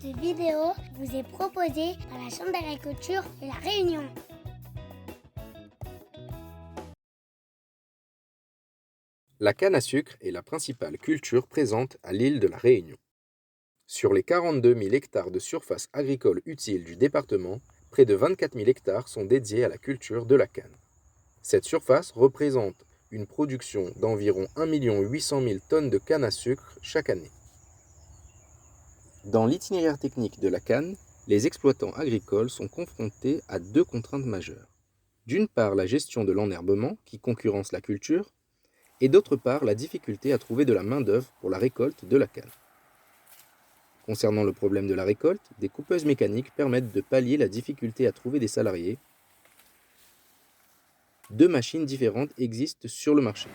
Cette vidéo vous est proposée par la Chambre d'agriculture de La Réunion. La canne à sucre est la principale culture présente à l'île de La Réunion. Sur les 42 000 hectares de surface agricole utile du département, près de 24 000 hectares sont dédiés à la culture de la canne. Cette surface représente une production d'environ 1 800 000 tonnes de canne à sucre chaque année. Dans l'itinéraire technique de la canne, les exploitants agricoles sont confrontés à deux contraintes majeures. D'une part, la gestion de l'enherbement qui concurrence la culture, et d'autre part, la difficulté à trouver de la main-d'œuvre pour la récolte de la canne. Concernant le problème de la récolte, des coupeuses mécaniques permettent de pallier la difficulté à trouver des salariés. Deux machines différentes existent sur le marché.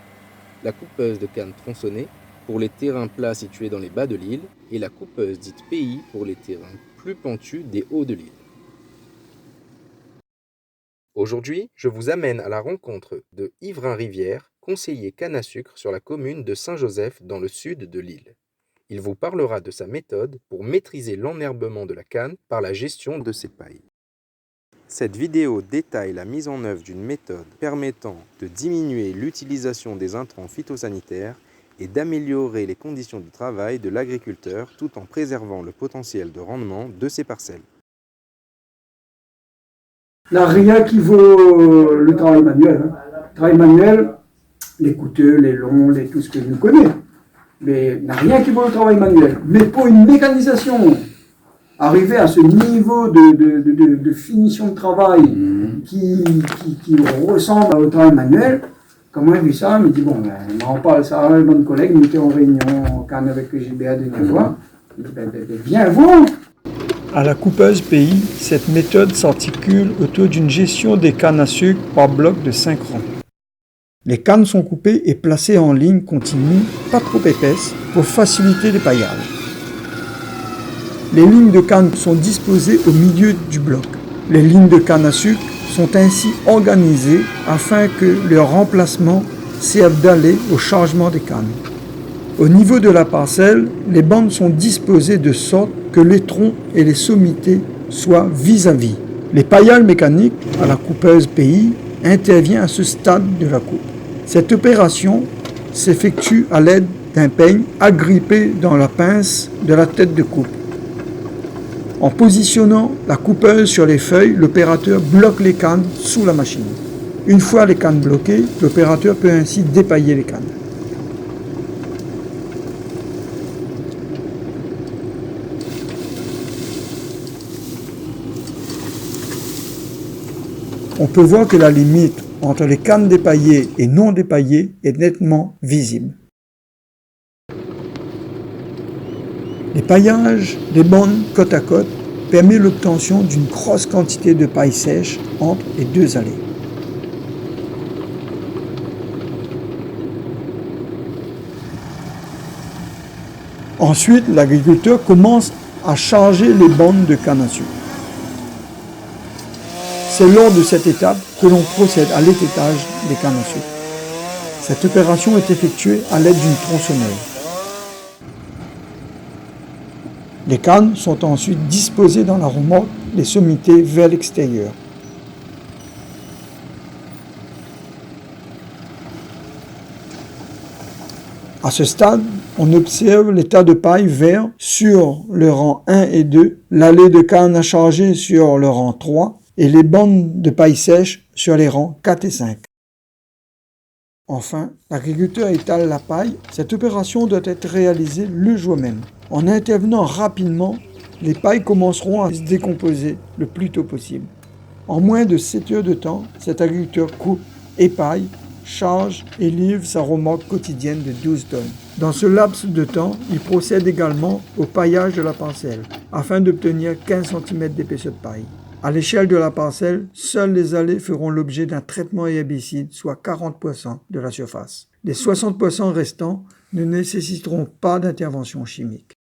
La coupeuse de canne tronçonnée pour les terrains plats situés dans les bas de l'île et la coupeuse dite PI pour les terrains plus pentus des hauts de l'île. Aujourd'hui, je vous amène à la rencontre de Yverin Rivière, conseiller canne à sucre sur la commune de Saint-Joseph dans le sud de l'île. Il vous parlera de sa méthode pour maîtriser l'enherbement de la canne par la gestion de ses pailles. Cette vidéo détaille la mise en œuvre d'une méthode permettant de diminuer l'utilisation des intrants phytosanitaires et d'améliorer les conditions de travail de l'agriculteur tout en préservant le potentiel de rendement de ses parcelles. Il n'y a rien qui vaut le travail manuel. Le travail manuel, les coûteux, les longs, tout ce que vous connaissez. Mais il n'y a rien qui vaut le travail manuel. Mais pour une mécanisation, arriver à ce niveau de finition de travail qui ressemble au travail manuel, comment j'ai vu ça, il me dit, bon, on en parle ça, un bon collègue, nous étions en réunion en canne avec le GBA de Névois. Il dit, viens voir. À la coupeuse pays, cette méthode s'articule autour d'une gestion des cannes à sucre par bloc de 5 rangs. Les cannes sont coupées et placées en ligne continue, pas trop épaisses, pour faciliter les paillages. Les lignes de canne sont disposées au milieu du bloc. Les lignes de canne à sucre sont ainsi organisées afin que leur remplacement serve d'aller au chargement des cannes. Au niveau de la parcelle, les bandes sont disposées de sorte que les troncs et les sommités soient vis-à-vis. Les paillages mécaniques à la coupeuse pays intervient à ce stade de la coupe. Cette opération s'effectue à l'aide d'un peigne agrippé dans la pince de la tête de coupe. En positionnant la coupeuse sur les feuilles, l'opérateur bloque les cannes sous la machine. Une fois les cannes bloquées, l'opérateur peut ainsi dépailler les cannes. On peut voir que la limite entre les cannes dépaillées et non dépaillées est nettement visible. Les paillages des bandes côte à côte permettent l'obtention d'une grosse quantité de paille sèche entre les deux allées. Ensuite, l'agriculteur commence à charger les bandes de canne à sucre. C'est lors de cette étape que l'on procède à l'étiquetage des cannes à sucre. Cette opération est effectuée à l'aide d'une tronçonneuse. Les cannes sont ensuite disposées dans la remorque, les sommités vers l'extérieur. À ce stade, on observe les tas de paille vert sur le rang 1 et 2, l'allée de canne à charger sur le rang 3, et les bandes de paille sèche sur les rangs 4 et 5. Enfin, l'agriculteur étale la paille. Cette opération doit être réalisée le jour même. En intervenant rapidement, les pailles commenceront à se décomposer le plus tôt possible. En moins de 7 heures de temps, cet agriculteur coupe, épaille, charge et livre sa remorque quotidienne de 12 tonnes. Dans ce laps de temps, il procède également au paillage de la parcelle, afin d'obtenir 15 cm d'épaisseur de paille. À l'échelle de la parcelle, seules les allées feront l'objet d'un traitement herbicide, soit 40% de la surface. Les 60% restants ne nécessiteront pas d'intervention chimique.